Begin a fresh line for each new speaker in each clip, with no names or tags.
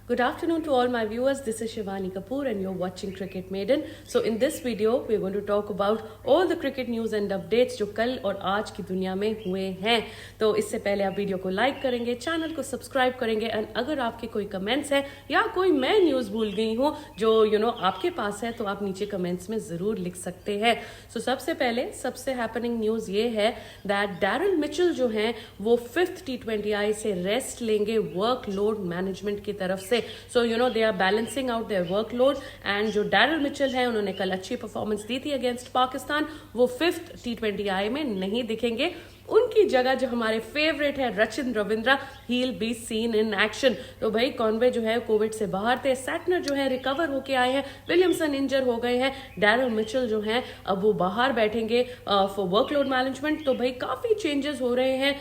Good afternoon to all my viewers. This is Shivani Kapoor and you're watching Cricket Maiden. So in this video, we're going to talk about all the cricket news and updates जो कल और आज की दुनिया में हुए हैं. तो इससे पहले आप वीडियो को लाइक करेंगे, चैनल को सब्सक्राइब करेंगे एंड अगर आपके कोई कमेंट्स हैं या कोई मैं न्यूज़ भूल गई हूँ जो आपके पास है तो आप नीचे कमेंट्स में ज़रूर लिख सकते हैं. सो सबसे पहले सबसे हैपनिंग न्यूज़ ये है दैट डैरल मिचेल जो हैं वो 5th T20I से रेस्ट लेंगे वर्कलोड मैनेजमेंट की तरफ से. So they are balancing out their workload and जो डैरल मिचेल है उन्होंने कल अच्छी परफॉर्मेंस दी थी अगेंस्ट पाकिस्तान, वो 5th T20I में नहीं दिखेंगे. उनकी जगह जो हमारे फेवरेट है Rachin Ravindra, he will be seen in action. तो भाई कॉनवे जो है कोविड से बाहर थे, सैटनर जो है रिकवर होके आए हैं, विलियमसन इंजर हो गए हैं, डैरल मिचेल जो हैं अब वो बाहर बैठेंगे फॉर वर्कलोड मैनेजमेंट. तो भाई काफी चेंजेस हो रहे हैं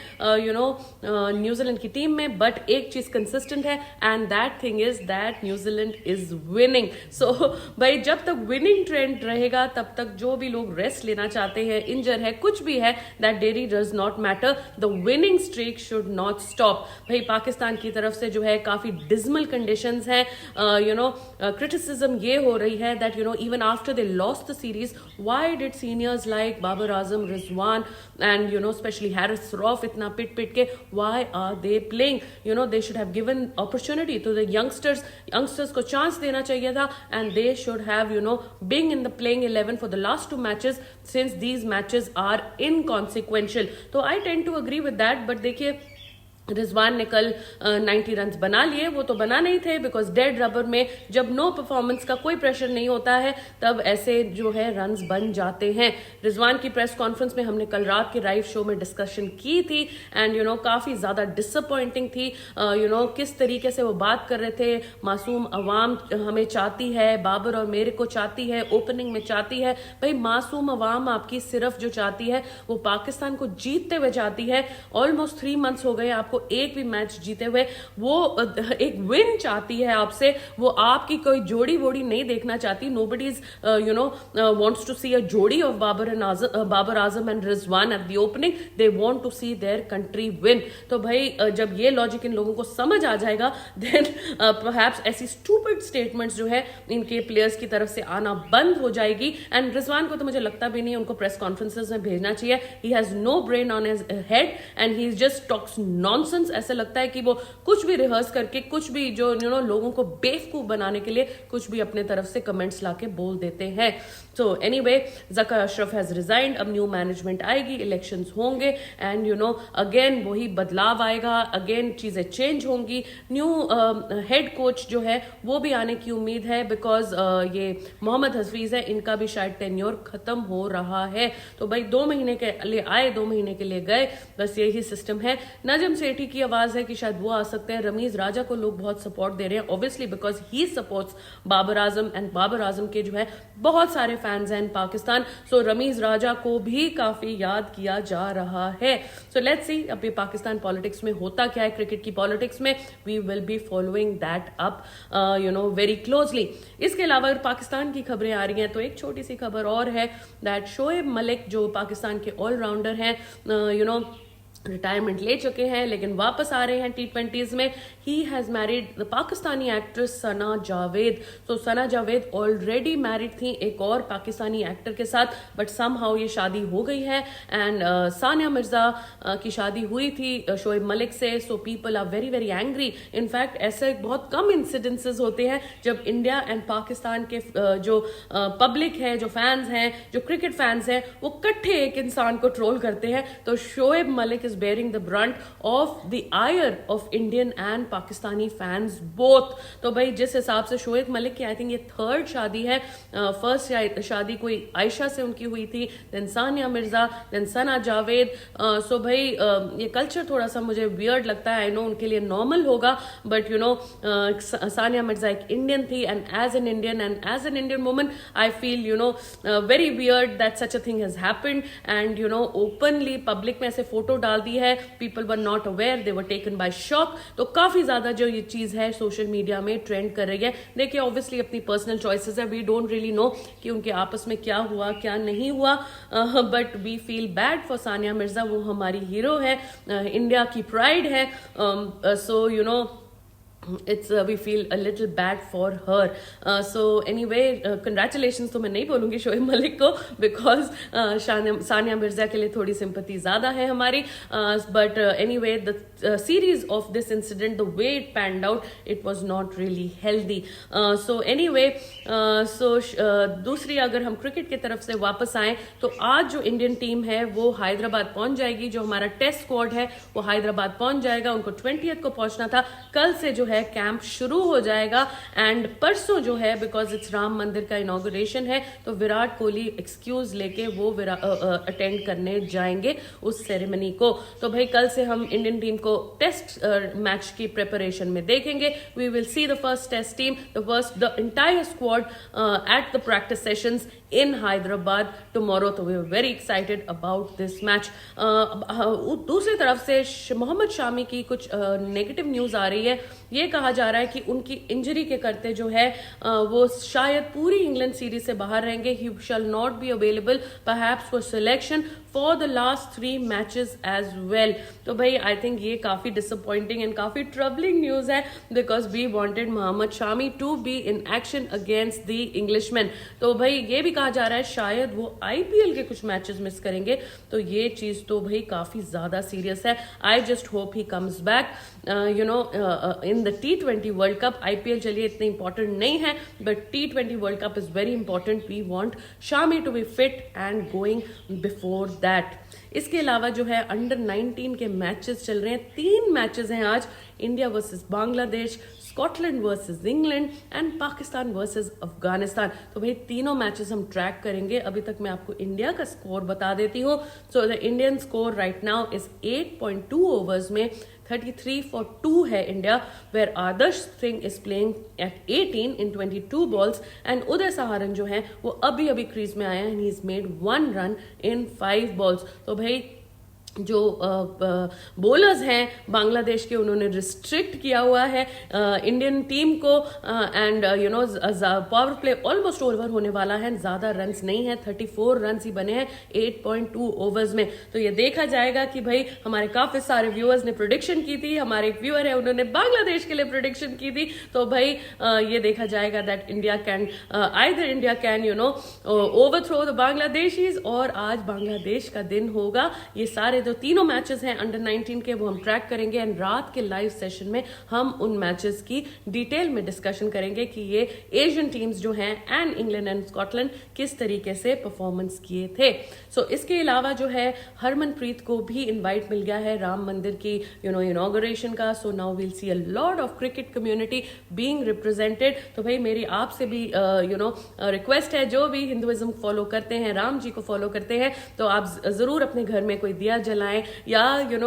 न्यूजीलैंड की टीम में, बट एक चीज कंसिस्टेंट है and that thing is that New Zealand is winning. So भाई जब तक विनिंग ट्रेंड रहेगा तब तक जो भी लोग रेस्ट लेना चाहते हैं, इंजर है, कुछ भी है, that dairy does not matter. The winning streak should not stop. भाई पाकिस्तान की तरफ से जो है काफी डिजमल कंडीशंस हैं. क्रिटिसिज्म ये हो रही है that even after they lost the series, why did seniors like Babar Azam, Rizwan and especially Haris Rauf इतना पिट पिट के why are they playing? They should have given opportunity to the youngsters को चांस देना चाहिए था and they should have being in the playing 11 for the last 2 matches since these matches are inconsequential. तो I tend to agree with that, but देखिए रिजवान ने कल 90 run बना लिए. वो तो बना नहीं थे बिकॉज डेड रबर में जब नो परफॉर्मेंस का कोई प्रेशर नहीं होता है तब ऐसे जो है रन्स बन जाते हैं. रिजवान की प्रेस कॉन्फ्रेंस में हमने कल रात के लाइव शो में डिस्कशन की थी एंड काफी ज्यादा डिसअपॉइंटिंग थी. किस तरीके से वो बात कर रहे थे, मासूम अवाम हमें चाहती है, बाबर और मेरे को चाहती है, ओपनिंग में चाहती है. भाई मासूम अवाम आपकी सिर्फ जो चाहती है वो पाकिस्तान को जीतते हुए चाहती है. ऑलमोस्ट 3 मंथ्स हो गए आपको एक भी मैच जीते हुए, वो एक विन चाहती है आपसे. वो आपकी कोई जोड़ी वोड़ी नहीं देखना चाहती. Nobody is wants to see a जोड़ी of Babar Azam and Rizwan at the opening. They want to see their country win. तो भाई जब ये लॉजिक इन लोगों को समझ आ जाएगा देन परहैप्स ऐसी स्टूपिड स्टेटमेंट्स जो है इनके प्लेयर्स की तरफ से आना बंद हो जाएगी. एंड रिजवान को तो मुझे लगता भी नहीं उनको प्रेस कॉन्फ्रेंसेस में भेजना चाहिए. He has no brain on his head and he just talks nonsense. ऐसा लगता है कि वो कुछ भी रिहर्स करके कुछ भी जो लोगों को बेवकूफ बनाने के लिए कुछ भी अपने तरफ से कमेंट्स लाके बोल देते हैं. So anyway Zaka Ashraf has resigned. अब न्यू मैनेजमेंट आएगी, इलेक्शंस होंगे एंड अगेन वही बदलाव आएगा, अगेन चीजें चेंज होंगी. न्यू हेड कोच जो है वो भी आने की उम्मीद है बिकॉज ये मोहम्मद हफीज है, इनका भी शायद टेन्योर खत्म हो रहा है. तो भाई 2 महीने के लिए आए, 2 महीने के लिए गए, बस यही सिस्टम है. नजम सेठी की आवाज है कि शायद वो आ सकते हैं. रमीज राजा को लोग बहुत सपोर्ट दे रहे हैं obviously because he supports Babar Azam and Babar Azam के जो है बहुत सारे फैंस हैं इन पाकिस्तान. सो रमीज राजा को भी काफी याद किया जा रहा है. सो लेट्स सी अभी पाकिस्तान पॉलिटिक्स में होता क्या है, क्रिकेट की पॉलिटिक्स में. We will be following that up very closely. इसके अलावा अगर पाकिस्तान की खबरें आ रही हैं तो एक छोटी सी खबर और है दैट शोएब मलिक जो पाकिस्तान के ऑलराउंडर हैं रिटायरमेंट ले चुके हैं लेकिन वापस आ रहे हैं T20s में. He has married the Pakistani actress Sana Javed. तो सना जावेद ऑलरेडी मैरिड थी एक और पाकिस्तानी एक्टर के साथ, बट समहाउ ये शादी हो गई है एंड सानिया मिर्जा की शादी हुई थी शोएब मलिक से. So people are very very angry. In fact ऐसे बहुत कम इंसिडेंसेस होते हैं जब इंडिया एंड पाकिस्तान के जो पब्लिक है, जो फैंस हैं, जो क्रिकेट फैंस हैं, वो इकट्ठे एक इंसान को ट्रोल करते हैं. तो Shoaib Malik bearing the brunt of the ire of Indian and Pakistani fans both. तो भाई जिस हिसाब से शोएब मलिक की आई थिंक ये 3rd शादी है. फर्स्ट शादी कोई आयशा से उनकी हुई थी, देन सानिया मिर्जा, देन सना जावेद. सो भाई ये कल्चर थोड़ा सा मुझे वियर्ड लगता है. आई नो उनके लिए नॉर्मल होगा बट सानिया मिर्जा एक इंडियन थी and as an Indian woman I feel very weird that such a thing has happened and openly public में ऐसे फोटो डाल दी है. People were not aware, they were taken by shock. तो काफी ज्यादा जो ये चीज है सोशल मीडिया में ट्रेंड कर रही है. देखिए ऑब्वियसली अपनी पर्सनल चॉइसेस है, वी डोंट रियली नो कि उनके आपस में क्या हुआ क्या नहीं हुआ, but we feel bad for Sania Mirza. वो हमारी हीरो है, इंडिया की प्राइड है. सो it's we feel a little bad for her. So anyway, congratulations तो मैं नहीं बोलूँगी शोएब मलिक को, because सानिया मिर्जा के लिए थोड़ी सिंपैथी ज़्यादा है हमारी, but anyway the series of this incident, the way it panned out, it was not really healthy. So anyway, दूसरी अगर हम क्रिकेट की तरफ से वापस आएँ तो आज जो इंडियन टीम है वो हैदराबाद पहुंच जाएगी, जो हमारा टेस्ट स्क्वाड है वो हैदराबाद पहुंच जाएगा, उनको 20th को पहुंचना था, कल से जो है कैंप शुरू हो जाएगा, एंड परसों जो है बिकॉज इट्स राम मंदिर का इनॉग्रेशन है तो विराट कोहली एक्सक्यूज लेके वो अटेंड करने जाएंगे उस सेरेमनी को। तो भाई कल से हम इंडियन टीम को टेस्ट मैच की प्रिपरेशन में देखेंगे। We will see the first test team, the entire squad at the practice sessions in Hyderabad tomorrow, तो we are very excited about this match. दूसरी तरफ से मोहम्मद शामी की कुछ नेगेटिव न्यूज आ रही है। ये कहा जा रहा है कि उनकी इंजरी के करते जो है वो शायद पूरी इंग्लैंड सीरीज से बाहर रहेंगे। He shall not be available perhaps for selection for the last 3 matches as well. तो भाई आई थिंक ये काफी डिसअपॉइंटिंग एंड काफी ट्रबलिंग न्यूज है, because we wanted Mohammed Shami to be in action against the Englishman. तो भाई ये भी कहा जा रहा है शायद वो आईपीएल के कुछ मैचेस मिस करेंगे, तो ये चीज तो भाई काफी ज्यादा सीरियस है। I just hope he comes back in the T20 world cup. IPL चलिए इतनी इंपॉर्टेंट नहीं है, but T20 world cup is very important. We want Shami to be fit and going before that. इसके अलावा जो है अंडर 19 के मैचेस चल रहे हैं, 3 मैचेस हैं आज, India versus Bangladesh, Scotland versus England and Pakistan versus Afghanistan. तो भाई तीनों मैचेस हम ट्रैक करेंगे। अभी तक मैं आपको इंडिया का स्कोर बता देती हूँ। So the Indian score right now is 8.2 overs में 33 for 2 है India, where Adarsh Singh is playing at 18 in 22 balls, and Uday Saharan जो है वो अभी अभी क्रीज में आया and he is made 1 run in 5 balls। तो भाई जो बॉलर्स हैं बांग्लादेश के, उन्होंने रिस्ट्रिक्ट किया हुआ है इंडियन टीम को, and power play almost over होने वाला है, ज्यादा रन्स नहीं है, 34 रन्स ही बने हैं 8.2 ओवर्स में। तो ये देखा जाएगा कि भाई हमारे काफी सारे व्यूअर्स ने प्रोडिक्शन की थी, हमारे एक व्यूअर है उन्होंने बांग्लादेश के लिए प्रोडिक्शन की थी, तो भाई ये देखा जाएगा that India can either India can overthrow the Bangladeshis, और आज बांग्लादेश का दिन होगा। ये सारे जो तीनों मैचेस हैं अंडर 19 के वो हम ट्रैक करेंगे, एंड रात के लाइव सेशन में हम उन मैचेस की डिटेल में डिस्कशन करेंगे कि ये एशियन टीम्स जो हैं एंड इंग्लैंड एंड स्कॉटलैंड किस तरीके से परफॉर्मेंस किए थे। सो इसके अलावा जो है हरमनप्रीत को भी इनवाइट मिल गया है राम मंदिर की इनॉग्रेशन का। So now we'll see a lot of cricket community being represented. तो भाई मेरी आपसे भी रिक्वेस्ट है, जो भी हिंदुइज्म फॉलो करते हैं, राम जी को फॉलो करते हैं, तो आप जरूर अपने घर में कोई दिया जलाएं, या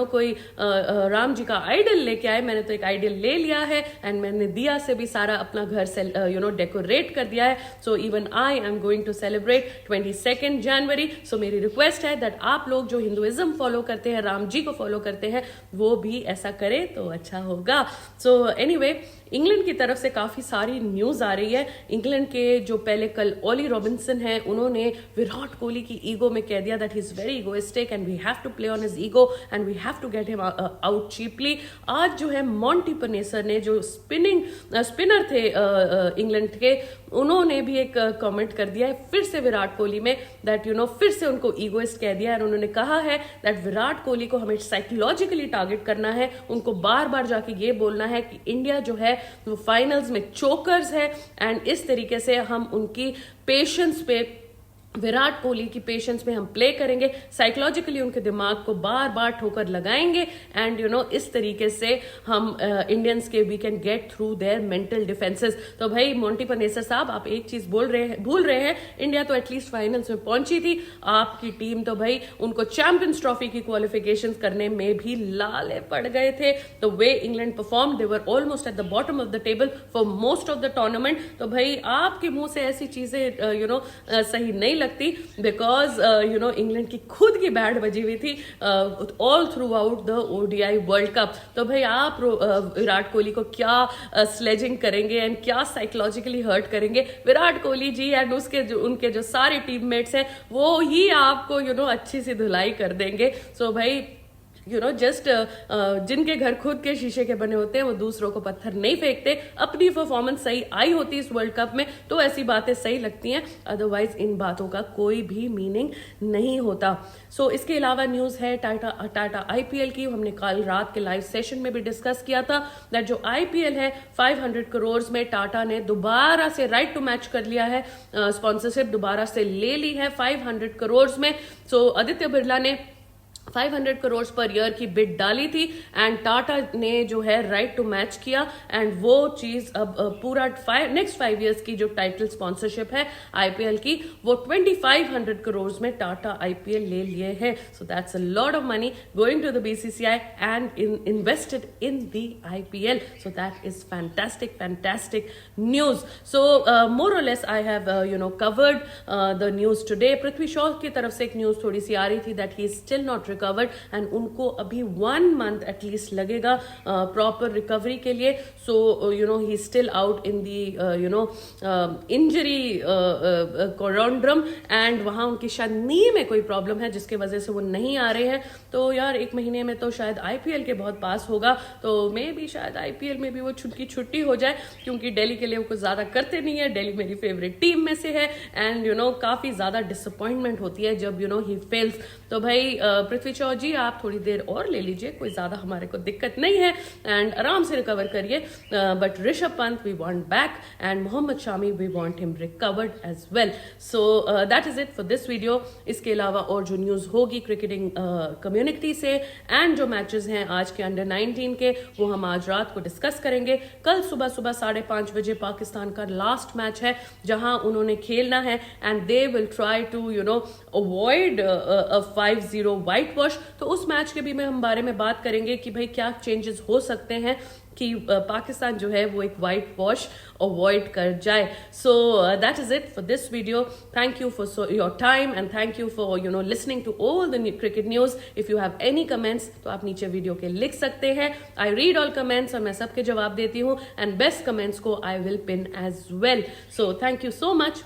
कोई राम जी का आइडल लेके आए। मैंने तो एक आइडल ले लिया है एंड मैंने दिया से भी सारा अपना घर से डेकोरेट कर दिया है। So even I am going to celebrate 22 January. सो मेरी रिक्वेस्ट है दैट आप लोग जो हिंदुइज्म फॉलो करते हैं, राम जी को फॉलो करते हैं, वो भी ऐसा करें तो अच्छा होगा। सो एनीवे, इंग्लैंड की तरफ से काफी सारी न्यूज आ रही है। इंग्लैंड के जो पहले कल ओली रॉबिन्सन है, उन्होंने विराट कोहली की ईगो में कह दिया that he is very egoistic and we have to play on his ego and we have to get him out cheaply. आज जो है मॉन्टी पनेसर ने, जो स्पिनर थे इंग्लैंड के, उन्होंने भी एक कमेंट कर दिया है फिर से विराट कोहली में दैट फिर से उनको ईगोइस्ट कह दिया है। उन्होंने कहा है दैट विराट कोहली को हमें साइकोलॉजिकली टारगेट करना है, उनको बार बार जाके ये बोलना है कि इंडिया जो है वो फाइनल्स में चोकर्स है, एंड इस तरीके से हम उनकी पेशेंस पे, विराट कोहली की पेशेंस में हम प्ले करेंगे, साइकोलॉजिकली उनके दिमाग को बार बार ठोकर लगाएंगे, एंड इस तरीके से हम इंडियंस के we can get through their mental defences. तो भाई मोंटी पनेसर साहब, आप एक चीज भूल रहे हैं, इंडिया तो एटलीस्ट फाइनल्स में पहुंची थी, आपकी टीम तो भाई उनको चैंपियंस ट्रॉफी की क्वालिफिकेशन करने में भी लाले पड़ गए थे। तो वे England perform, they were almost at the bottom of the table for most of the tournament. तो भाई आपके मुंह से ऐसी चीजें सही नहीं लगती, बिकॉज इंग्लैंड की खुद की बैट बजी हुई थी all through out the ODI world cup. तो भाई आप विराट कोहली को क्या स्लेजिंग करेंगे एंड क्या साइकोलॉजिकली हर्ट करेंगे? विराट कोहली जी एंड उनके जो सारे टीममेट्स हैं वो ही आपको अच्छी सी धुलाई कर देंगे। सो भाई जस्ट जिनके घर खुद के शीशे के बने होते हैं वो दूसरों को पत्थर नहीं फेंकते। अपनी परफॉर्मेंस सही आई होती इस वर्ल्ड कप में तो ऐसी बातें सही लगती हैं, अदरवाइज इन बातों का कोई भी मीनिंग नहीं होता। सो इसके अलावा न्यूज है टाटा आईपीएल की। हमने कल रात के लाइव सेशन में भी डिस्कस किया था दैट जो आईपीएल है 500 करोड़ में टाटा ने दोबारा से राइट टू मैच कर लिया है, स्पॉन्सरशिप दोबारा से ले ली है 500 करोड़ में। सो आदित्य बिरला ने 500 करोड़ पर ईयर की बिड डाली थी एंड टाटा ने जो है राइट टू मैच किया एंड वो चीज अब पूरा नेक्स्ट 5 इयर्स की जो टाइटल स्पॉन्सरशिप है आईपीएल की वो 2500 करोड़ में टाटा आईपीएल ले लिए हैं। So that's a lot of money going to the BCCI and invested in the IPL. So that is fantastic news. So more और less I have covered the news today. Prithvi Shaw की तरफ से एक न्यूज थोड़ी सी आ रही थी that he is still not recovered and उनको अभी 1 मंथ एटलीस्ट लगेगा प्रॉपर रिकवरी के लिए। So he still out in the injury conundrum and वहां उनकी शायद नी में कोई प्रॉब्लम है जिसकी वजह से वो नहीं आ रहे हैं। तो यार 1 महीने में तो शायद आईपीएल के बहुत पास होगा, तो मे भी शायद आईपीएल में भी वो छुट्टी हो जाए क्योंकि दिल्ली के लिए वो कुछ ज्यादा करते नहीं है। दिल्ली मेरी फेवरेट टीम में से है एंड काफी ज्यादा डिसअपॉइंटमेंट होती है जब ही फेल्स। तो भाई पृथ्वी शॉ जी आप थोड़ी देर और ले लीजिए, कोई ज्यादा हमारे को दिक्कत नहीं है एंड आराम से रिकवर करिए। But Rishabh Pant we want back and Mohammed Shami we want him recovered as well. So that is it for this video. इसके अलावा और जो न्यूज होगी क्रिकेटिंग कम्युनिटी से एंड जो मैचेस हैं आज के अंडर 19 के वो हम आज रात को डिस्कस करेंगे। कल सुबह 5:30 बजे पाकिस्तान का लास्ट मैच है जहां उन्होंने खेलना है and they will try to avoid 5-0 white wash. तो उस मैच के भी हम बारे में बात करेंगे कि भाई क्या चेंजेस हो सकते हैं कि पाकिस्तान जो है वो एक व्हाइट वॉश अवॉइड कर जाए। So that is it for this video. Thank you for your time and thank you for listening to all the cricket news. If you have any comments तो आप नीचे वीडियो के लिख सकते हैं। I read all comments और मैं सबके जवाब देती हूँ एंड बेस्ट कमेंट्स को I will pin as well. So thank you so much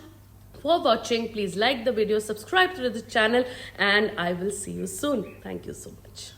for watching. Please like the video, subscribe to the channel, and I will see you soon. Thank you so much.